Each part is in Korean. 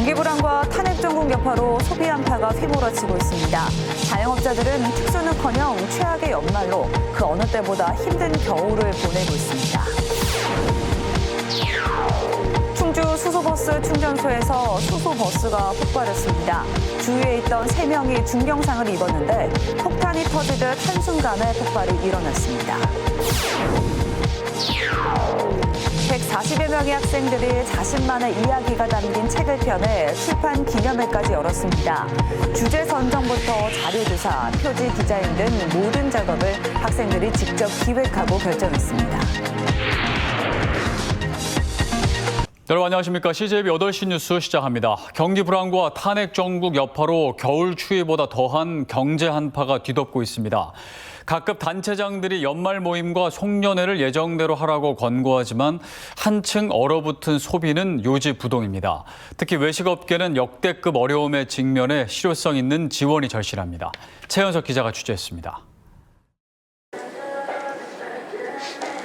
경기 불황과 탄핵 정국 여파로 소비 한파가 휘몰아치고 있습니다. 자영업자들은 특수는커녕 최악의 연말로 그 어느 때보다 힘든 겨울을 보내고 있습니다. 충주 수소버스 충전소에서 수소버스가 폭발했습니다. 주위에 있던 3명이 중경상을 입었는데 폭탄이 터지듯 한순간에 폭발이 일어났습니다. 140여 명의 학생들이 자신만의 이야기가 담긴 책을 펴내 출판 기념회까지 열었습니다. 주제 선정부터 자료조사, 표지 디자인 등 모든 작업을 학생들이 직접 기획하고 결정했습니다. 여러분 안녕하십니까. CJB 8시 뉴스 시작합니다. 경기 불황과 탄핵 정국 여파로 겨울 추위보다 더한 경제 한파가 뒤덮고 있습니다. 각급 단체장들이 연말 모임과 송년회를 예정대로 하라고 권고하지만 한층 얼어붙은 소비는 요지부동입니다. 특히 외식업계는 역대급 어려움에 직면해 실효성 있는 지원이 절실합니다. 최현석 기자가 취재했습니다.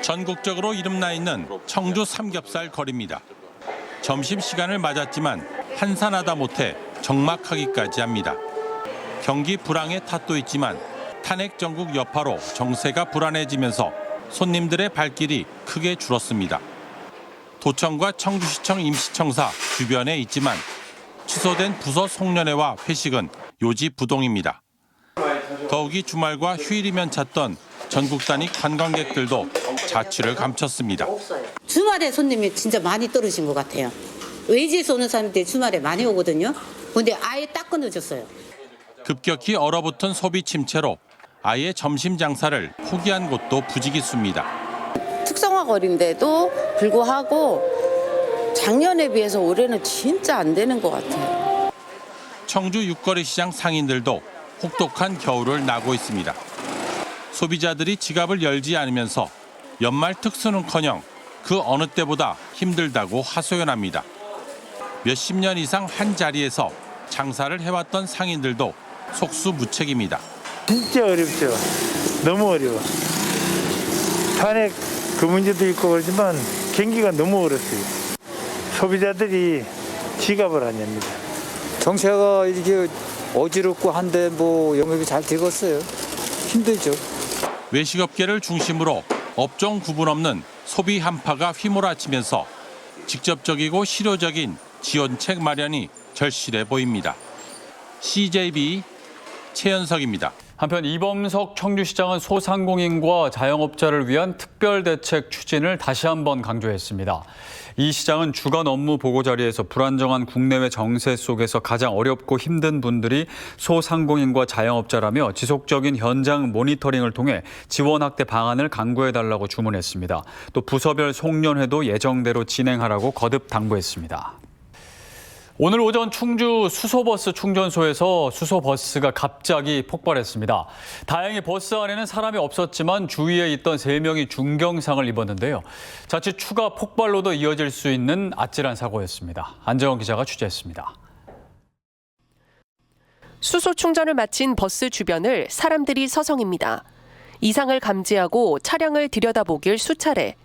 전국적으로 이름나 있는 청주 삼겹살 거리입니다. 점심시간을 맞았지만 한산하다 못해 적막하기까지 합니다. 경기 불황의 탓도 있지만 탄핵 정국 여파로 정세가 불안해지면서 손님들의 발길이 크게 줄었습니다. 도청과 청주시청 임시청사 주변에 있지만 취소된 부서 송년회와 회식은 요지부동입니다. 더욱이 주말과 휴일이면 찾던 전국 단위 관광객들도 자취를 감췄습니다. 주말에 손님이 진짜 많이 떨어진 것 같아요. 외지에서 오는 사람들이 주말에 많이 오거든요. 근데 아예 딱 끊어졌어요. 급격히 얼어붙은 소비 침체로 아예 점심 장사를 포기한 곳도 부지기수입니다. 특성화 거리인데도 불구하고 작년에 비해서 올해는 진짜 안 되는 것 같아요. 청주 육거리 시장 상인들도 혹독한 겨울을 나고 있습니다. 소비자들이 지갑을 열지 않으면서 연말 특수는커녕 그 어느 때보다 힘들다고 하소연합니다. 몇십 년 이상 한 자리에서 장사를 해왔던 상인들도 속수무책입니다. 진짜 어렵죠. 너무 어려워. 탄핵 그 문제도 있고 그렇지만 경기가 너무 어렵어요. 소비자들이 지갑을 안 엽니다. 정세가 이렇게 어지럽고 한데 뭐 영업이 잘 되겠어요. 힘들죠. 외식업계를 중심으로 업종 구분 없는 소비 한파가 휘몰아치면서 직접적이고 실효적인 지원책 마련이 절실해 보입니다. CJB 최현석입니다. 한편 이범석 청주시장은 소상공인과 자영업자를 위한 특별 대책 추진을 다시 한번 강조했습니다. 이 시장은 주간 업무 보고 자리에서 불안정한 국내외 정세 속에서 가장 어렵고 힘든 분들이 소상공인과 자영업자라며 지속적인 현장 모니터링을 통해 지원 확대 방안을 강구해달라고 주문했습니다. 또 부서별 송년회도 예정대로 진행하라고 거듭 당부했습니다. 오늘 오전 충주 수소버스 충전소에서 수소버스가 갑자기 폭발했습니다. 다행히 버스 안에는 사람이 없었지만 주위에 있던 3명이 중경상을 입었는데요. 자칫 추가 폭발로도 이어질 수 있는 아찔한 사고였습니다. 안재원 기자가 취재했습니다. 수소 충전을 마친 버스 주변을 사람들이 서성입니다. 이상을 감지하고 차량을 들여다보길 수차례.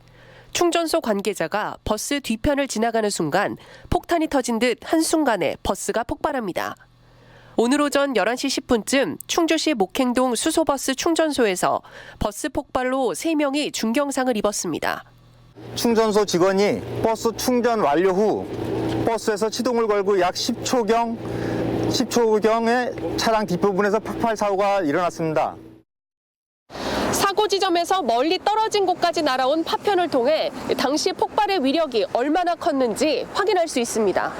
충전소 관계자가 버스 뒤편을 지나가는 순간 폭탄이 터진 듯 한순간에 버스가 폭발합니다. 오늘 오전 11시 10분쯤 충주시 목행동 수소버스 충전소에서 버스 폭발로 3명이 중경상을 입었습니다. 충전소 직원이 버스 충전 완료 후 버스에서 시동을 걸고 약 10초경에 차량 뒷부분에서 폭발 사고가 일어났습니다. 사고 지점에서 멀리 떨어진 곳까지 날아온 파편을 통해 당시 폭발의 위력이 얼마나 컸는지 확인할 수 있습니다.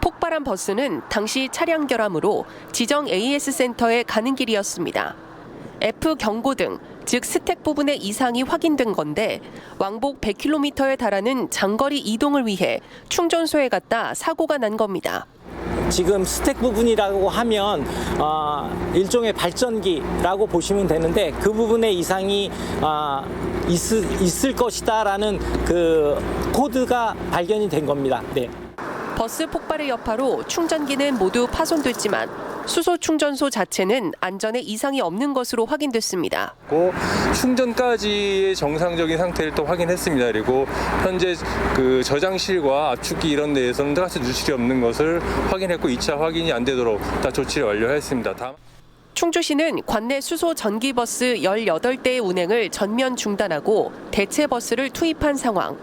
폭발한 버스는 당시 차량 결함으로 지정 AS 센터에 가는 길이었습니다. F 경고등, 즉 스택 부분의 이상이 확인된 건데 왕복 100km에 달하는 장거리 이동을 위해 충전소에 갔다 사고가 난 겁니다. 지금 스택 부분이라고 하면 일종의 발전기라고 보시면 되는데 그 부분에 이상이 있을 것이다라는 그 코드가 발견이 된 겁니다. 네. 버스 폭발의 여파로 충전기는 모두 파손됐지만 수소 충전소 자체는 안전에 이상이 없는 것으로 확인됐습니다. 충전까지의 정상적인 상태를 또 확인했습니다. 그리고 현재 그 저장실과 압축기 이런 데에서는 가스 누출이 없는 것을 확인했고 2차 확인이 안 되도록 다 조치를 완료했습니다. 충주시는 관내 수소 전기버스 18대의 운행을 전면 중단하고 대체 버스를 투입한 상황.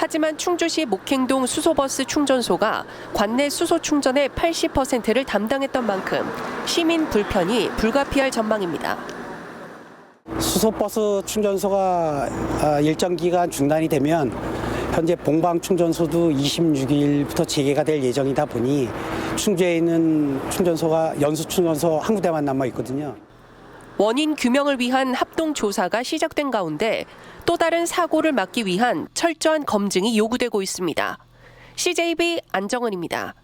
하지만 충주시 목행동 수소버스 충전소가 관내 수소 충전의 80%를 담당했던 만큼 시민 불편이 불가피할 전망입니다. 수소버스 충전소가 일정 기간 중단이 되면 현재 봉방 충전소도 26일부터 재개가 될 예정이다 보니 충주에 있는 충전소가 연수 충전소 한 군데만 남아 있거든요. 원인 규명을 위한 합동 조사가 시작된 가운데 또 다른 사고를 막기 위한 철저한 검증이 요구되고 있습니다. CJB 안정은입니다.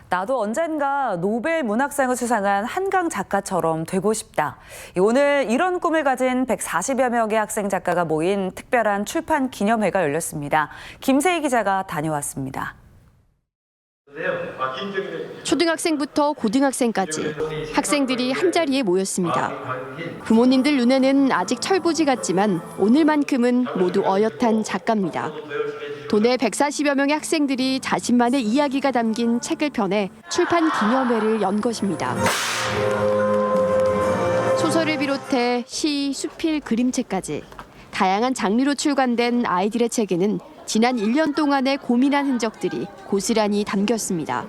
나도 언젠가 노벨 문학상을 수상한 한강 작가처럼 되고 싶다. 오늘 이런 꿈을 가진 140여 명의 학생 작가가 모인 특별한 출판 기념회가 열렸습니다. 김세희 기자가 다녀왔습니다. 초등학생부터 고등학생까지 학생들이 한자리에 모였습니다. 부모님들 눈에는 아직 철부지 같지만 오늘만큼은 모두 어엿한 작가입니다. 도내 140여 명의 학생들이 자신만의 이야기가 담긴 책을 펴내 출판 기념회를 연 것입니다. 소설을 비롯해 시, 수필, 그림책까지 다양한 장르로 출간된 아이들의 책에는 지난 1년 동안의 고민한 흔적들이 고스란히 담겼습니다.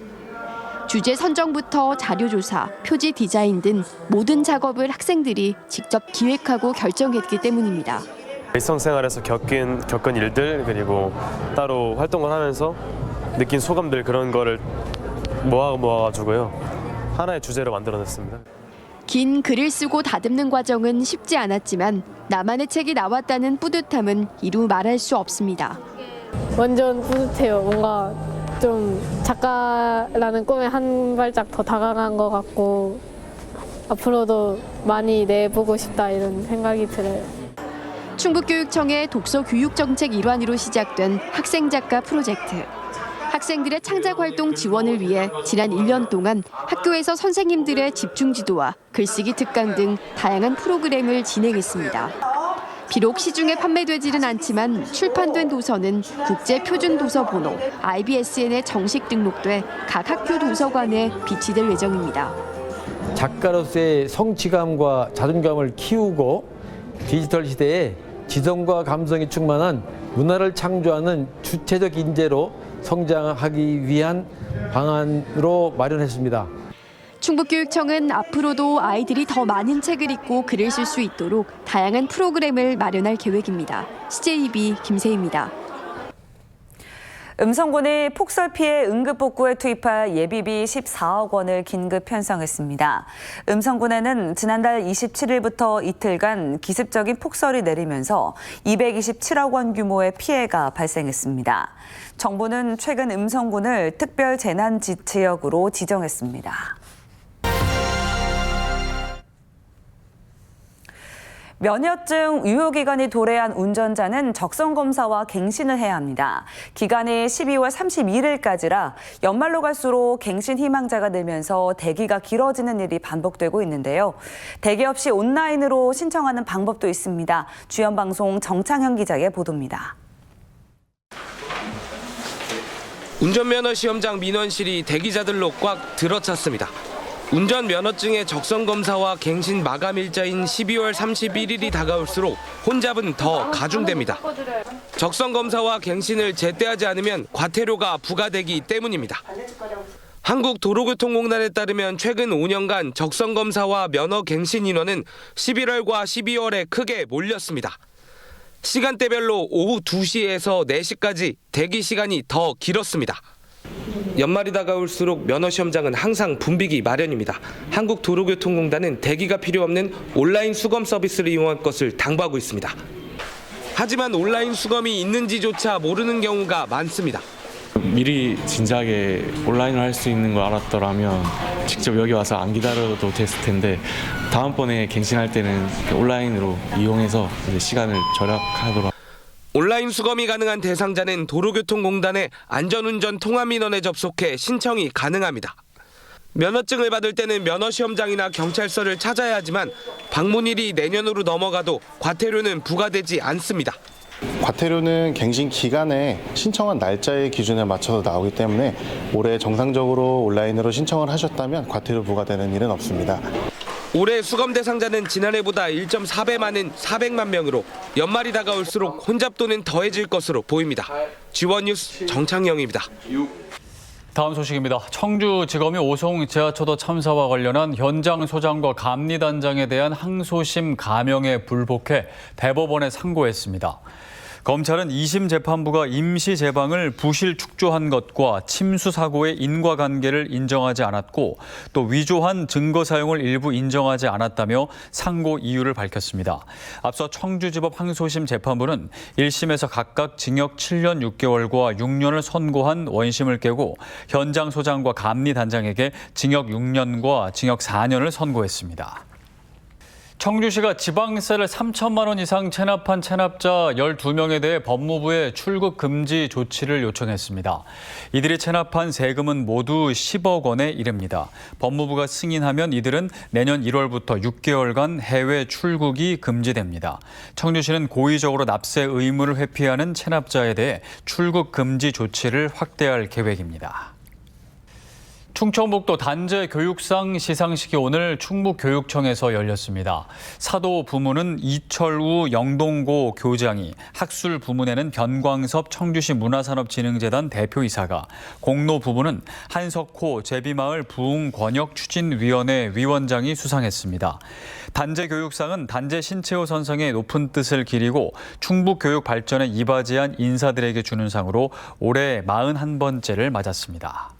주제 선정부터 자료조사, 표지 디자인 등 모든 작업을 학생들이 직접 기획하고 결정했기 때문입니다. 일상생활에서 겪은 일들 그리고 따로 활동을 하면서 느낀 소감들 그런 거를 모아가지고요. 하나의 주제로 만들어냈습니다. 긴 글을 쓰고 다듬는 과정은 쉽지 않았지만 나만의 책이 나왔다는 뿌듯함은 이루 말할 수 없습니다. 완전 뿌듯해요. 뭔가 좀 작가라는 꿈에 한 발짝 더 다가간 것 같고 앞으로도 많이 내보고 싶다 이런 생각이 들어요. 충북교육청의 독서교육정책 일환으로 시작된 학생작가 프로젝트. 학생들의 창작활동 지원을 위해 지난 1년 동안 학교에서 선생님들의 집중지도와 글쓰기 특강 등 다양한 프로그램을 진행했습니다. 비록 시중에 판매되지는 않지만 출판된 도서는 국제표준도서번호 IBSN에 정식 등록돼 각 학교 도서관에 비치될 예정입니다. 작가로서의 성취감과 자존감을 키우고 디지털 시대에 지성과 감성이 충만한 문화를 창조하는 주체적 인재로 성장하기 위한 방안으로 마련했습니다. 충북교육청은 앞으로도 아이들이 더 많은 책을 읽고 글을 쓸 수 있도록 다양한 프로그램을 마련할 계획입니다. CJB 김세희입니다. 음성군이 폭설 피해 응급복구에 투입할 예비비 14억 원을 긴급 편성했습니다. 음성군에는 지난달 27일부터 이틀간 기습적인 폭설이 내리면서 227억 원 규모의 피해가 발생했습니다. 정부는 최근 음성군을 특별 재난지역으로 지정했습니다. 면허증 유효기간이 도래한 운전자는 적성검사와 갱신을 해야 합니다. 기간이 12월 31일까지라 연말로 갈수록 갱신 희망자가 늘면서 대기가 길어지는 일이 반복되고 있는데요. 대기 없이 온라인으로 신청하는 방법도 있습니다. 주연방송 정창현 기자의 보도입니다. 운전면허 시험장 민원실이 대기자들로 꽉 들어찼습니다. 운전면허증의 적성검사와 갱신 마감일자인 12월 31일이 다가올수록 혼잡은 더 가중됩니다. 적성검사와 갱신을 제때 하지 않으면 과태료가 부과되기 때문입니다. 한국도로교통공단에 따르면 최근 5년간 적성검사와 면허 갱신 인원은 11월과 12월에 크게 몰렸습니다. 시간대별로 오후 2시에서 4시까지 대기 시간이 더 길었습니다. 연말이 다가올수록 면허시험장은 항상 붐비기 마련입니다. 한국도로교통공단은 대기가 필요 없는 온라인 수검 서비스를 이용할 것을 당부하고 있습니다. 하지만 온라인 수검이 있는지조차 모르는 경우가 많습니다. 미리 진작에 온라인으로 할 수 있는 걸 알았더라면 직접 여기 와서 안 기다려도 됐을 텐데 다음번에 갱신할 때는 온라인으로 이용해서 시간을 절약하도록. 온라인 수검이 가능한 대상자는 도로교통공단의 안전운전 통합민원에 접속해 신청이 가능합니다. 면허증을 받을 때는 면허시험장이나 경찰서를 찾아야 하지만 방문일이 내년으로 넘어가도 과태료는 부과되지 않습니다. 과태료는 갱신 기간에 신청한 날짜의 기준에 맞춰서 나오기 때문에 올해 정상적으로 온라인으로 신청을 하셨다면 과태료 부과되는 일은 없습니다. 올해 수검 대상자는 지난해보다 1.4배 많은 400만 명으로 연말이 다가올수록 혼잡도는 더해질 것으로 보입니다. G1 뉴스 정창영입니다. 다음 소식입니다. 청주지검이 오송 지하초도 참사와 관련한 현장 소장과 감리단장에 대한 항소심 감형에 불복해 대법원에 상고했습니다. 검찰은 2심 재판부가 임시 재방을 부실 축조한 것과 침수 사고의 인과관계를 인정하지 않았고 또 위조한 증거 사용을 일부 인정하지 않았다며 상고 이유를 밝혔습니다. 앞서 청주지법 항소심 재판부는 1심에서 각각 징역 7년 6개월과 6년을 선고한 원심을 깨고 현장 소장과 감리단장에게 징역 6년과 징역 4년을 선고했습니다. 청주시가 지방세를 3천만 원 이상 체납한 체납자 12명에 대해 법무부에 출국 금지 조치를 요청했습니다. 이들이 체납한 세금은 모두 10억 원에 이릅니다. 법무부가 승인하면 이들은 내년 1월부터 6개월간 해외 출국이 금지됩니다. 청주시는 고의적으로 납세 의무를 회피하는 체납자에 대해 출국 금지 조치를 확대할 계획입니다. 충청북도 단재 교육상 시상식이 오늘 충북교육청에서 열렸습니다. 사도 부문은 이철우 영동고 교장이, 학술 부문에는 변광섭 청주시 문화산업진흥재단 대표이사가, 공로 부문은 한석호 제비마을 부흥권역추진위원회 위원장이 수상했습니다. 단재 교육상은 단재 신채호 선생의 높은 뜻을 기리고 충북 교육 발전에 이바지한 인사들에게 주는 상으로 올해 41번째를 맞았습니다.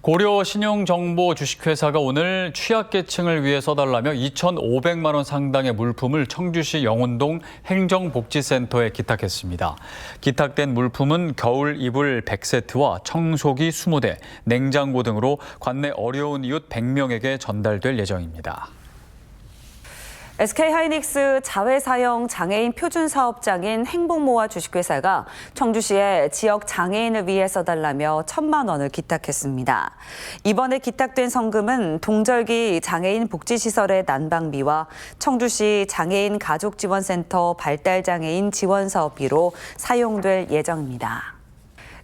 고려 신용정보 주식회사가 오늘 취약계층을 위해 써달라며 2,500만 원 상당의 물품을 청주시 영운동 행정복지센터에 기탁했습니다. 기탁된 물품은 겨울 이불 100세트와 청소기 20대, 냉장고 등으로 관내 어려운 이웃 100명에게 전달될 예정입니다. SK하이닉스 자회사형 장애인 표준 사업장인 행복모아 주식회사가 청주시에 지역 장애인을 위해 써달라며 1,000만 원을 기탁했습니다. 이번에 기탁된 성금은 동절기 장애인 복지시설의 난방비와 청주시 장애인 가족지원센터 발달장애인 지원사업비로 사용될 예정입니다.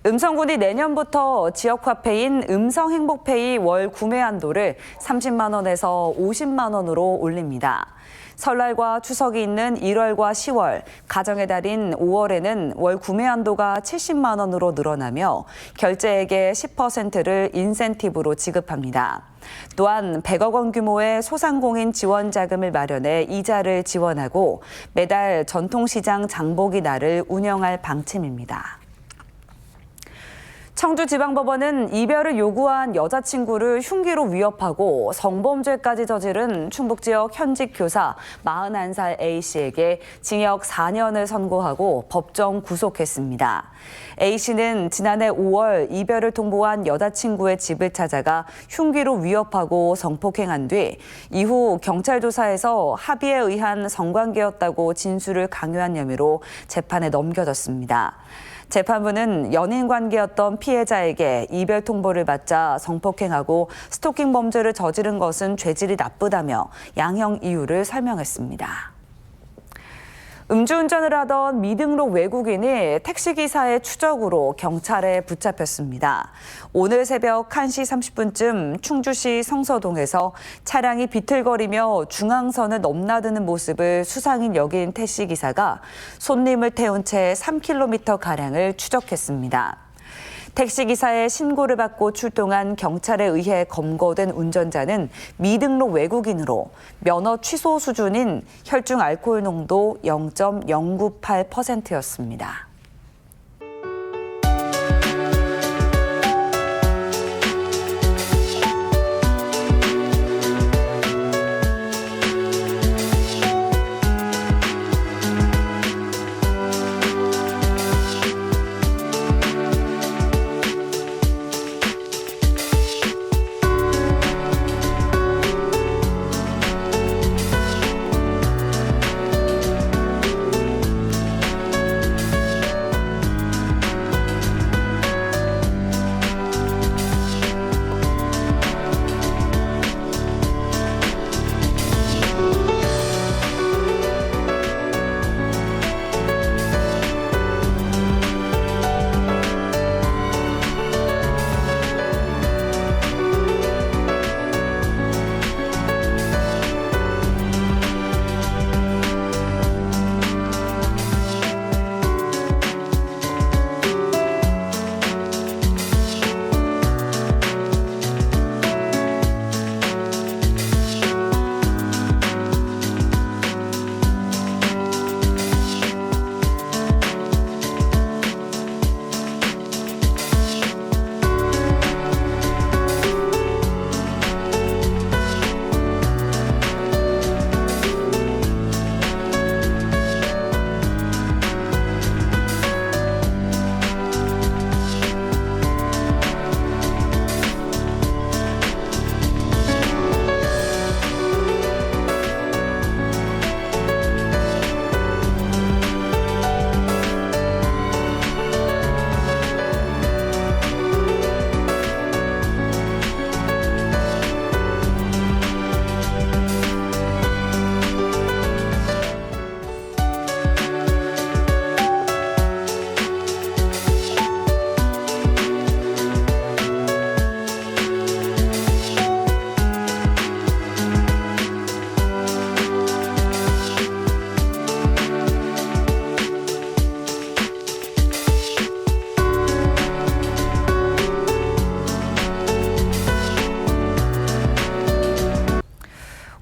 음성군이 내년부터 지역화폐인 음성행복페이 월 구매 한도를 30만 원에서 50만 원으로 올립니다. 설날과 추석이 있는 1월과 10월, 가정의 달인 5월에는 월 구매 한도가 70만 원으로 늘어나며 결제액의 10%를 인센티브로 지급합니다. 또한 100억 원 규모의 소상공인 지원 자금을 마련해 이자를 지원하고 매달 전통시장 장보기 날을 운영할 방침입니다. 청주지방법원은 이별을 요구한 여자친구를 흉기로 위협하고 성범죄까지 저지른 충북 지역 현직 교사 41살 A씨에게 징역 4년을 선고하고 법정 구속했습니다. A씨는 지난해 5월 이별을 통보한 여자친구의 집을 찾아가 흉기로 위협하고 성폭행한 뒤 이후 경찰 조사에서 합의에 의한 성관계였다고 진술을 강요한 혐의로 재판에 넘겨졌습니다. 재판부는 연인 관계였던 피해자에게 이별 통보를 받자 성폭행하고 스토킹 범죄를 저지른 것은 죄질이 나쁘다며 양형 이유를 설명했습니다. 음주운전을 하던 미등록 외국인이 택시기사의 추적으로 경찰에 붙잡혔습니다. 오늘 새벽 1시 30분쯤 충주시 성서동에서 차량이 비틀거리며 중앙선을 넘나드는 모습을 수상인 여긴 택시기사가 손님을 태운 채 3km가량을 추적했습니다. 택시기사의 신고를 받고 출동한 경찰에 의해 검거된 운전자는 미등록 외국인으로 면허 취소 수준인 혈중 알코올 농도 0.098%였습니다.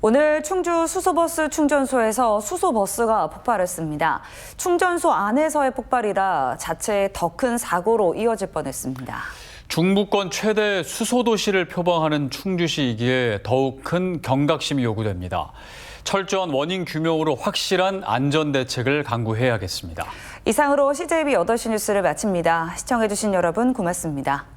오늘 충주 수소버스 충전소에서 수소버스가 폭발했습니다. 충전소 안에서의 폭발이라 자체 더 큰 사고로 이어질 뻔했습니다. 중부권 최대 수소도시를 표방하는 충주시이기에 더욱 큰 경각심이 요구됩니다. 철저한 원인 규명으로 확실한 안전 대책을 강구해야겠습니다. 이상으로 CJB 8시 뉴스를 마칩니다. 시청해주신 여러분 고맙습니다.